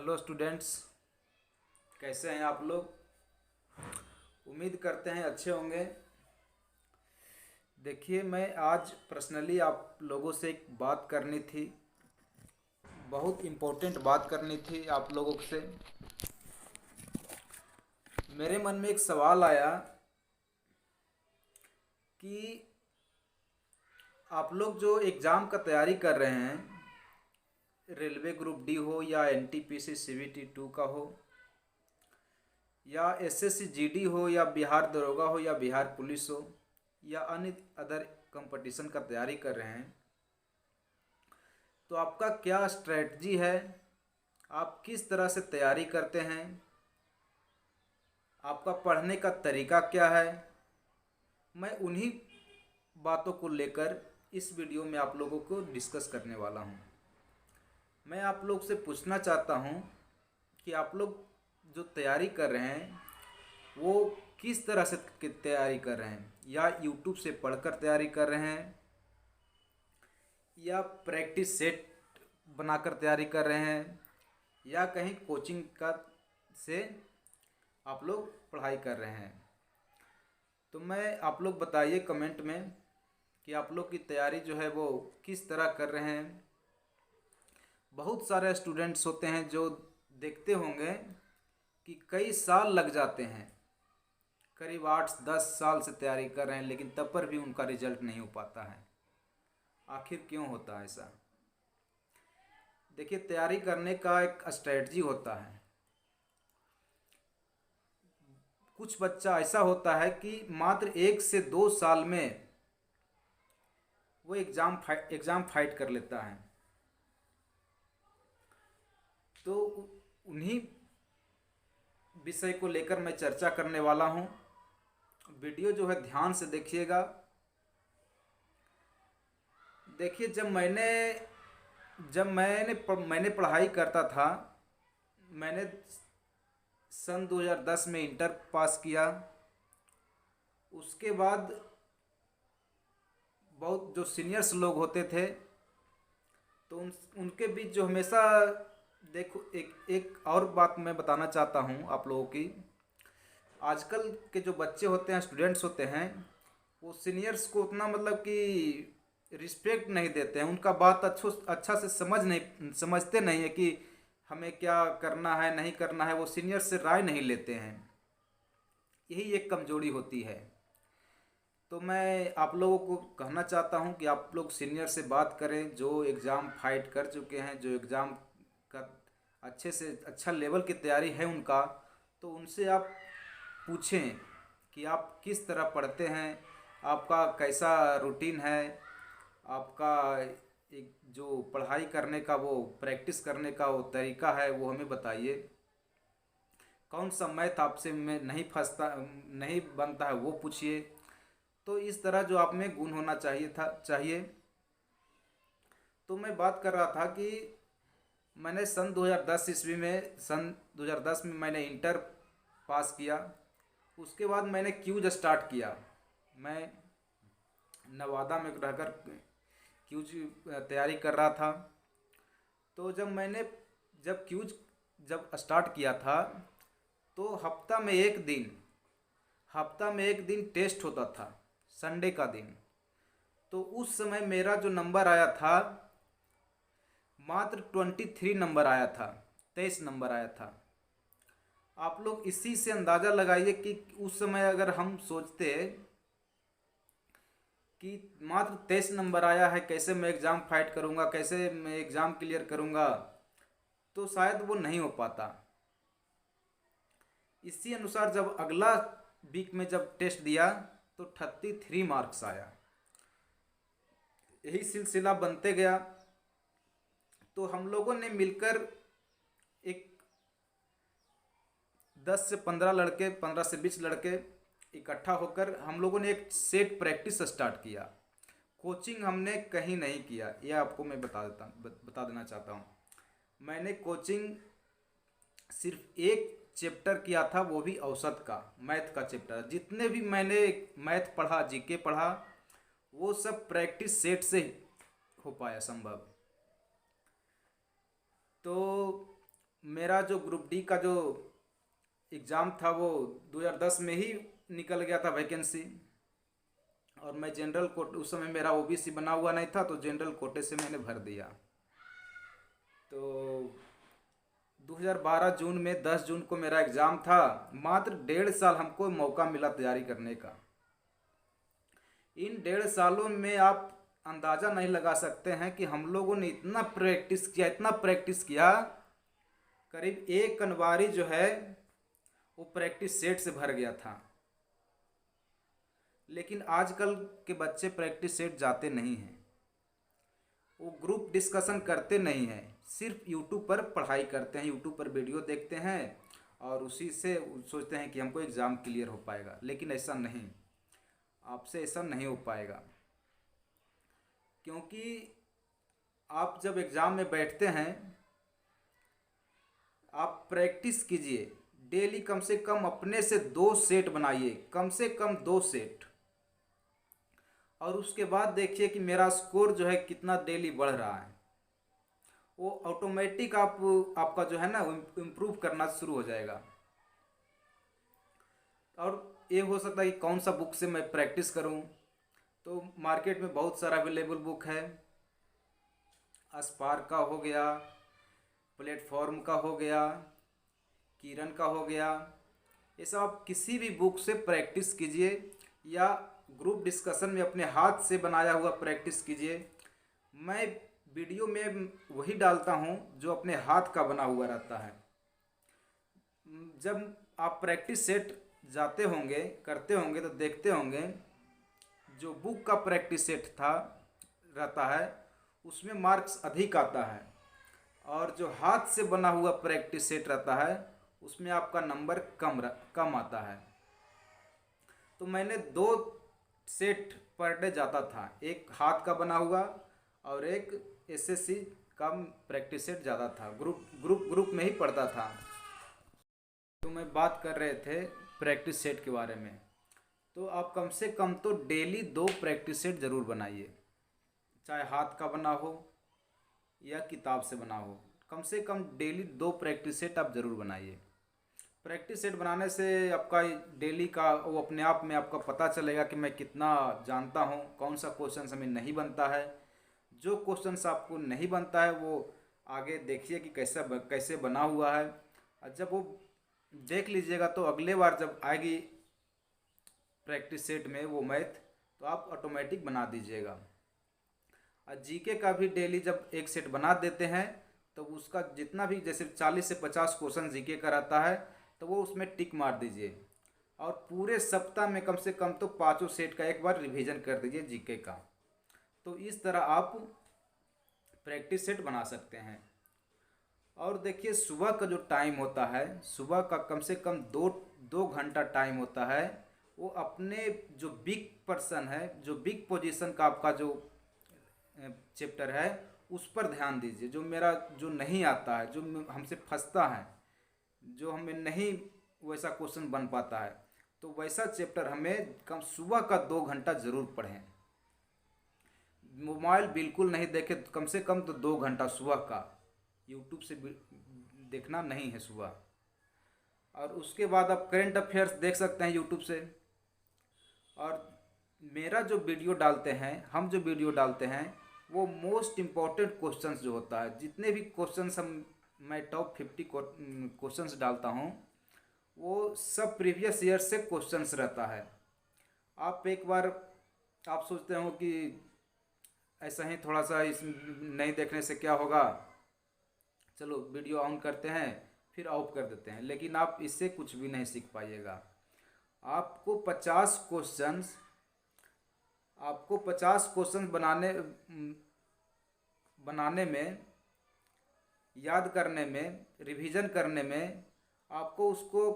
Hello students, कैसे हैं आप लोग। उम्मीद करते हैं अच्छे होंगे। देखिए, मैं आज पर्सनली आप लोगों से एक बात करनी थी, बहुत इम्पोर्टेंट बात करनी थी आप लोगों से। मेरे मन में एक सवाल आया कि आप लोग जो एग्ज़ाम का तैयारी कर रहे हैं, रेलवे ग्रुप डी हो या एनटीपीसी सीवीटी 2 का हो या एसएससी जीडी हो या बिहार दरोगा हो या बिहार पुलिस हो या अन्य अदर कंपटीशन का तैयारी कर रहे हैं, तो आपका क्या स्ट्रेटजी है, आप किस तरह से तैयारी करते हैं, आपका पढ़ने का तरीका क्या है। मैं उन्हीं बातों को लेकर इस वीडियो में आप लोगों को डिस्कस करने वाला हूं। मैं आप लोग से पूछना चाहता हूं कि आप लोग जो तैयारी कर रहे हैं वो किस तरह से तैयारी कर रहे हैं, या यूट्यूब से पढ़कर तैयारी कर रहे हैं या प्रैक्टिस सेट बनाकर तैयारी कर रहे हैं या कहीं कोचिंग का से आप लोग पढ़ाई कर रहे हैं। तो मैं आप लोग बताइए कमेंट में कि आप लोग की तैयारी जो है वो किस तरह कर रहे हैं। बहुत सारे स्टूडेंट्स होते हैं जो देखते होंगे कि कई साल लग जाते हैं, करीब 8-10 साल से तैयारी कर रहे हैं, लेकिन तब पर भी उनका रिजल्ट नहीं हो पाता है। आखिर क्यों होता है ऐसा। देखिए, तैयारी करने का एक स्ट्रेटजी होता है। कुछ बच्चा ऐसा होता है कि मात्र 1 से 2 साल में वो एग्ज़ाम फाइट कर लेता है। तो उन्हीं विषय को लेकर मैं चर्चा करने वाला हूँ। वीडियो जो है ध्यान से देखिएगा। देखिए, जब मैंने पढ़ाई करता था, मैंने सन 2010 में इंटर पास किया। उसके बाद बहुत जो सीनियर्स लोग होते थे, तो उनके बीच जो हमेशा, देखो, एक और बात मैं बताना चाहता हूँ आप लोगों की। आजकल के जो बच्चे होते हैं, स्टूडेंट्स होते हैं, वो सीनियर्स को उतना मतलब कि रिस्पेक्ट नहीं देते हैं। उनका बात अच्छा से समझते नहीं है कि हमें क्या करना है नहीं करना है। वो सीनियर से राय नहीं लेते हैं। यही एक कमजोरी होती है। तो मैं आप लोगों को कहना चाहता हूं कि आप लोग सीनियर से बात करें, जो एग्ज़ाम फाइट कर चुके हैं, जो एग्ज़ाम का अच्छे से अच्छा लेवल की तैयारी है उनका। तो उनसे आप पूछें कि आप किस तरह पढ़ते हैं, आपका कैसा रूटीन है, आपका एक जो पढ़ाई करने का, वो प्रैक्टिस करने का वो तरीका है, वो हमें बताइए। कौन सा मैथ आपसे में नहीं बनता है वो पूछिए। तो इस तरह जो आप में गुण होना चाहिए। तो मैं बात कर रहा था कि मैंने सन 2010 में मैंने इंटर पास किया। उसके बाद मैंने क्यूज स्टार्ट किया। मैं नवादा में रहकर क्यूज तैयारी कर रहा था। तो जब स्टार्ट किया था, तो हफ्ता में एक दिन टेस्ट होता था, संडे का दिन। तो उस समय मेरा जो नंबर आया था, मात्र 23 नंबर आया था, 23 नंबर आया था। आप लोग इसी से अंदाज़ा लगाइए कि उस समय अगर हम सोचते कि मात्र 23 नंबर आया है, कैसे मैं एग्ज़ाम फाइट करूँगा, कैसे मैं एग्ज़ाम क्लियर करूँगा, तो शायद वो नहीं हो पाता। इसी अनुसार जब अगला वीक में जब टेस्ट दिया, तो 33 मार्क्स आया। यही सिलसिला बनते गया। तो हम लोगों ने मिलकर एक 15 से 20 लड़के इकट्ठा होकर हम लोगों ने एक सेट प्रैक्टिस स्टार्ट किया। कोचिंग हमने कहीं नहीं किया, यह आपको मैं बता देना चाहता हूँ। मैंने कोचिंग सिर्फ एक चैप्टर किया था, वो भी औसत का, मैथ का चैप्टर। जितने भी मैंने मैथ पढ़ा, जीके पढ़ा, वो सब प्रैक्टिस सेट से हो पाया संभव। तो मेरा जो ग्रुप डी का जो एग्ज़ाम था वो 2010 में ही निकल गया था वैकेंसी। और मैं जनरल कोट, उस समय मेरा ओबीसी बना हुआ नहीं था, तो जनरल कोटे से मैंने भर दिया। तो 2012 जून में 10 जून को मेरा एग्ज़ाम था। मात्र 1.5 साल हमको मौका मिला तैयारी करने का। इन 1.5 सालों में आप अंदाज़ा नहीं लगा सकते हैं कि हम लोगों ने इतना प्रैक्टिस किया, इतना प्रैक्टिस किया। करीब एक कनवारी जो है वो प्रैक्टिस सेट से भर गया था। लेकिन आजकल के बच्चे प्रैक्टिस सेट जाते नहीं हैं, वो ग्रुप डिस्कशन करते नहीं हैं, सिर्फ यूट्यूब पर पढ़ाई करते हैं, यूट्यूब पर वीडियो देखते हैं और उसी से सोचते हैं कि हमको एग्ज़ाम क्लियर हो पाएगा। लेकिन ऐसा नहीं, आपसे ऐसा नहीं हो पाएगा। क्योंकि आप जब एग्ज़ाम में बैठते हैं, आप प्रैक्टिस कीजिए डेली, कम से कम अपने से 2 सेट बनाइए, कम से कम 2 सेट। और उसके बाद देखिए कि मेरा स्कोर जो है कितना डेली बढ़ रहा है। वो ऑटोमेटिक आपका जो है ना इम्प्रूव करना शुरू हो जाएगा। और ये हो सकता है कि कौन सा बुक से मैं प्रैक्टिस करूं, तो मार्केट में बहुत सारा अवेलेबल बुक है। स्पार्क का हो गया, प्लेटफॉर्म का हो गया, किरण का हो गया। ये सब आप किसी भी बुक से प्रैक्टिस कीजिए या ग्रुप डिस्कशन में अपने हाथ से बनाया हुआ प्रैक्टिस कीजिए। मैं वीडियो में वही डालता हूँ जो अपने हाथ का बना हुआ रहता है। जब आप प्रैक्टिस सेट जाते होंगे, करते होंगे, तो देखते होंगे जो बुक का प्रैक्टिस सेट था रहता है उसमें मार्क्स अधिक आता है, और जो हाथ से बना हुआ प्रैक्टिस सेट रहता है उसमें आपका नंबर कम आता है। तो मैंने 2 सेट पर डे जाता था, एक हाथ का बना हुआ और एक एसएससी का प्रैक्टिस सेट ज़्यादा था। ग्रुप में ही पढ़ता था। तो मैं बात कर रहे थे प्रैक्टिस सेट के बारे में। तो आप कम से कम तो डेली 2 प्रैक्टिस सेट ज़रूर बनाइए, चाहे हाथ का बना हो या किताब से बना हो। कम से कम डेली 2 प्रैक्टिस सेट आप ज़रूर बनाइए। प्रैक्टिस सेट बनाने से आपका डेली का वो अपने आप में आपका पता चलेगा कि मैं कितना जानता हूँ, कौन सा क्वेश्चन हमें नहीं बनता है। जो क्वेश्चन आपको नहीं बनता है वो आगे देखिए कि कैसे बना हुआ है। और जब वो देख लीजिएगा तो अगले बार जब आएगी प्रैक्टिस सेट में वो मैथ, तो आप ऑटोमेटिक बना दीजिएगा। और जीके का भी डेली जब एक सेट बना देते हैं तो उसका जितना भी जैसे 40 से 50 क्वेश्चन जीके का रहता है तो वो उसमें टिक मार दीजिए। और पूरे सप्ताह में कम से कम तो 5 सेट का एक बार रिवीजन कर दीजिए जीके का। तो इस तरह आप प्रैक्टिस सेट बना सकते हैं। और देखिए सुबह का जो टाइम होता है, सुबह का कम से कम 2 घंटा टाइम होता है, वो अपने जो बिग पर्सन है, जो बिग पोजीशन का आपका जो चैप्टर है उस पर ध्यान दीजिए। जो नहीं आता है, जो हमसे फंसता है, जो हमें नहीं वैसा क्वेश्चन बन पाता है, तो वैसा चैप्टर हमें कम सुबह का 2 घंटा ज़रूर पढ़ें। मोबाइल बिल्कुल नहीं देखें, कम से कम तो 2 घंटा सुबह का यूट्यूब से देखना नहीं है सुबह। और उसके बाद आप करेंट अफेयर्स देख सकते हैं यूट्यूब से। और मेरा जो वीडियो डालते हैं, हम जो वीडियो डालते हैं वो मोस्ट इम्पॉर्टेंट क्वेश्चंस जो होता है, जितने भी क्वेश्चंस मैं टॉप 50 क्वेश्चंस डालता हूँ वो सब प्रीवियस ईयर से क्वेश्चंस रहता है। आप एक बार आप सोचते हो कि ऐसा ही थोड़ा सा इस नहीं देखने से क्या होगा, चलो वीडियो ऑन करते हैं फिर ऑफ कर देते हैं, लेकिन आप इससे कुछ भी नहीं सीख पाइएगा। आपको 50 क्वेश्चंस बनाने में, याद करने में, रिवीजन करने में आपको उसको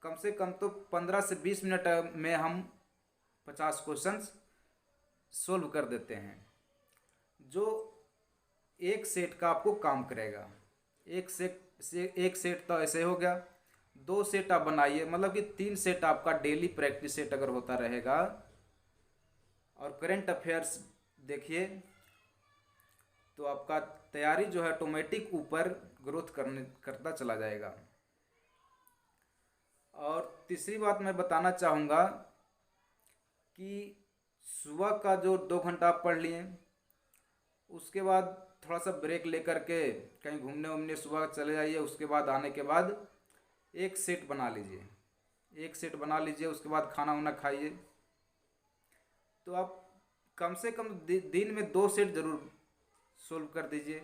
कम से कम तो 15 से 20 मिनट में हम 50 क्वेश्चंस सोल्व कर देते हैं, जो एक सेट का आपको काम करेगा। एक सेट तो ऐसे हो गया। 2 सेट आप बनाइए, मतलब कि 3 सेट आपका डेली प्रैक्टिस सेट अगर होता रहेगा। और करेंट अफेयर्स देखिए, तो आपका तैयारी जो है ऑटोमेटिक ऊपर ग्रोथ करता चला जाएगा। और तीसरी बात मैं बताना चाहूँगा कि सुबह का जो 2 घंटा आप पढ़ लिए, उसके बाद थोड़ा सा ब्रेक लेकर के कहीं घूमने उमने सुबह चले जाइए। उसके बाद आने के बाद एक सेट बना लीजिए, एक सेट बना लीजिए। उसके बाद खाना वाना खाइए। तो आप कम से कम दिन में 2 सेट ज़रूर सोल्व कर दीजिए।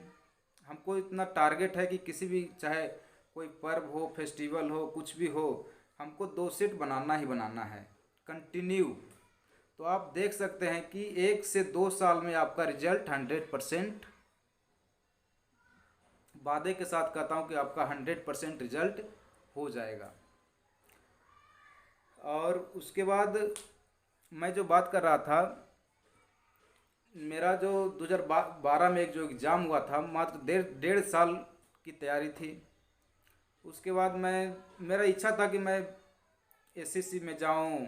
हमको इतना टारगेट है कि किसी भी, चाहे कोई पर्व हो, फेस्टिवल हो, कुछ भी हो, हमको 2 सेट बनाना ही बनाना है कंटिन्यू। तो आप देख सकते हैं कि 1 से 2 साल में आपका रिजल्ट 100%, वादे के साथ कहता हूँ कि आपका 100% रिजल्ट हो जाएगा। और उसके बाद मैं जो बात कर रहा था, मेरा जो 2012 में एक जो एग्ज़ाम हुआ था, मात्र डेढ़ साल की तैयारी थी। उसके बाद मेरा इच्छा था कि मैं एसएससी में जाऊं।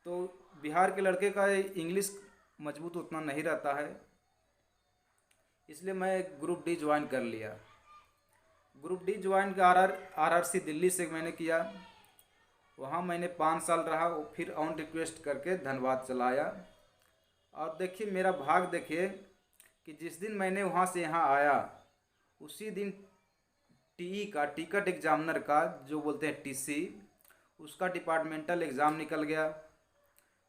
तो बिहार के लड़के का इंग्लिश मजबूत उतना नहीं रहता है, इसलिए मैं ग्रुप डी ज्वाइन कर लिया। ग्रुप डी ज्वाइन का आरआरसी दिल्ली से मैंने किया। वहाँ मैंने 5 साल रहा, फिर ऑन रिक्वेस्ट करके धनबाद चला आया। और देखिए मेरा भाग, देखिए कि जिस दिन मैंने वहाँ से यहाँ आया, उसी दिन टीई का, टिकट एग्जामिनर का जो बोलते हैं टीसी, उसका डिपार्टमेंटल एग्ज़ाम निकल गया।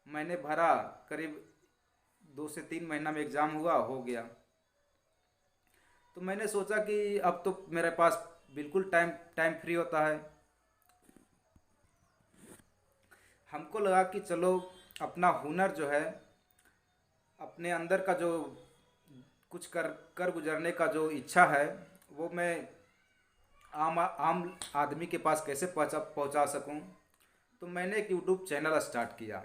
मैंने भरा, करीब 2 से 3 महीना में एग्ज़ाम हुआ, हो गया। तो मैंने सोचा कि अब तो मेरे पास बिल्कुल टाइम फ्री होता है। हमको लगा कि चलो अपना हुनर जो है, अपने अंदर का जो कुछ कर गुजरने का जो इच्छा है, वो मैं आम आदमी के पास कैसे पहुंचा सकूं। तो मैंने एक यूट्यूब चैनल स्टार्ट किया।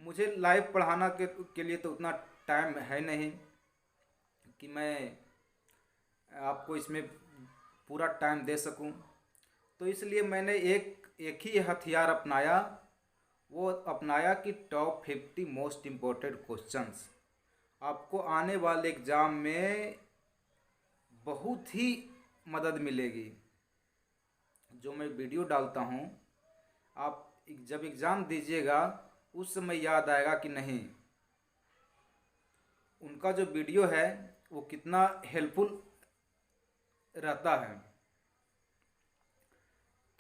मुझे लाइव पढ़ाना के लिए तो उतना टाइम है नहीं कि मैं आपको इसमें पूरा टाइम दे सकूं। तो इसलिए मैंने एक ही हथियार अपनाया। वो अपनाया कि टॉप 50 मोस्ट इम्पोर्टेंट क्वेश्चंस आपको आने वाले एग्ज़ाम में बहुत ही मदद मिलेगी। जो मैं वीडियो डालता हूँ, आप जब एग्ज़ाम दीजिएगा उस समय याद आएगा कि नहीं, उनका जो वीडियो है वो कितना हेल्पफुल रहता है।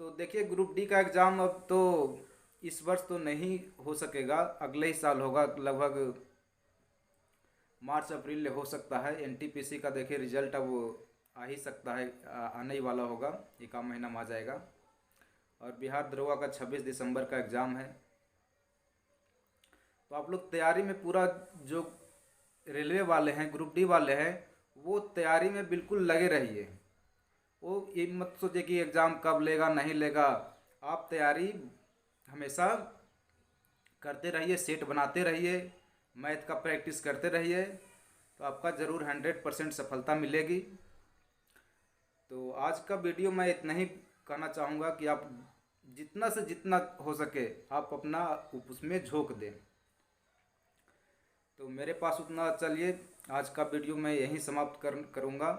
तो देखिए ग्रुप डी का एग्ज़ाम अब तो इस वर्ष तो नहीं हो सकेगा, अगले ही साल होगा, लगभग मार्च अप्रैल हो सकता है। एनटीपीसी का देखिए रिजल्ट अब आ ही सकता है, आने ही वाला होगा, 1 महीना में आ जाएगा। और बिहार दरोगा का 26 दिसंबर का एग्ज़ाम है। तो आप लोग तैयारी में पूरा, जो रेलवे वाले हैं, ग्रुप डी वाले हैं, वो तैयारी में बिल्कुल लगे रहिए। वो ये मत सोचिए कि एग्ज़ाम कब लेगा नहीं लेगा। आप तैयारी हमेशा करते रहिए, सेट बनाते रहिए, मैथ का प्रैक्टिस करते रहिए, तो आपका ज़रूर 100% सफलता मिलेगी। तो आज का वीडियो मैं इतना ही कहना चाहूँगा कि आप जितना से जितना हो सके आप अपना उसमें झोंक दें। तो मेरे पास उतना, चलिए आज का वीडियो मैं यहीं समाप्त करूँगा।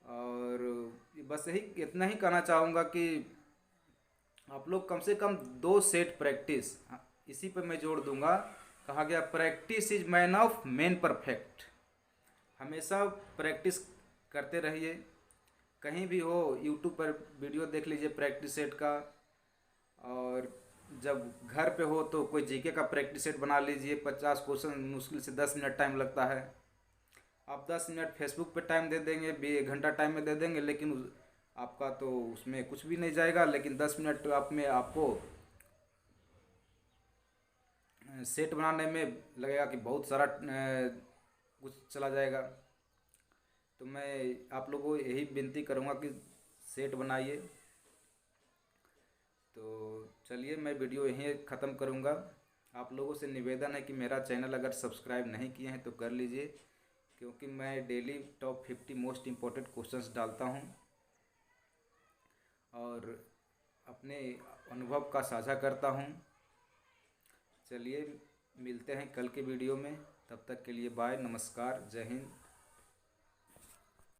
और बस यही इतना ही कहना चाहूँगा कि आप लोग कम से कम 2 सेट प्रैक्टिस, इसी पर मैं जोड़ दूंगा। कहा गया practice is man of main perfect. हमेशा प्रैक्टिस करते रहिए। कहीं भी हो, यूट्यूब पर वीडियो देख लीजिए प्रैक्टिस सेट का। और जब घर पे हो तो कोई जीके का प्रैक्टिस सेट बना लीजिए। 50 क्वेश्चन, मुश्किल से 10 मिनट टाइम लगता है। आप 10 मिनट फेसबुक पे टाइम दे देंगे, 1 घंटा टाइम में दे देंगे, लेकिन आपका तो उसमें कुछ भी नहीं जाएगा। लेकिन 10 मिनट आप में आपको सेट बनाने में लगेगा कि बहुत सारा कुछ चला जाएगा। तो मैं आप लोगों को यही विनती करूँगा कि सेट बनाइए। तो चलिए मैं वीडियो यहीं ख़त्म करूँगा। आप लोगों से निवेदन है कि मेरा चैनल अगर सब्सक्राइब नहीं किए हैं तो कर लीजिए, क्योंकि मैं daily top 50 most important questions डालता हूं और अपने अनुभव का साझा करता हूं। चलिए मिलते हैं कल के वीडियो में। तब तक के लिए बाय, नमस्कार, जय हिंद।